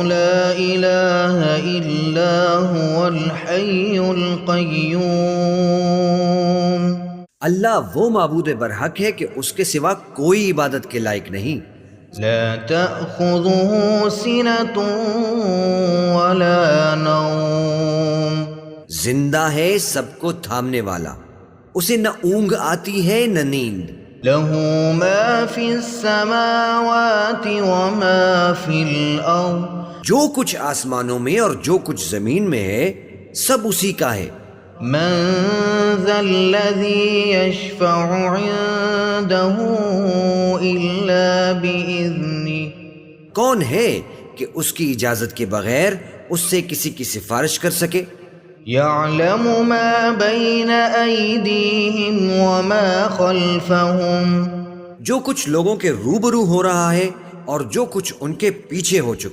لا الہ الا هو الحی القیوم. اللہ وہ معبود برحق ہے کہ اس کے سوا کوئی عبادت کے لائق نہیں. لا تأخذه سنة ولا نوم. زندہ ہے سب کو تھامنے والا، اسے نہ اونگ آتی ہے نہ نیند. له ما في السماوات وما في الأرض. جو کچھ آسمانوں میں اور جو کچھ زمین میں ہے سب اسی کا ہے. من ذا الذي يشفع عنده إلا بإذنه. کون ہے کہ اس کی اجازت کے بغیر اس سے کسی کی سفارش کر سکے؟ يعلم ما بين أيديهم وما خلفهم. جو کچھ لوگوں کے روبرو ہو رہا ہے اور جو کچھ ان کے پیچھے ہو چکا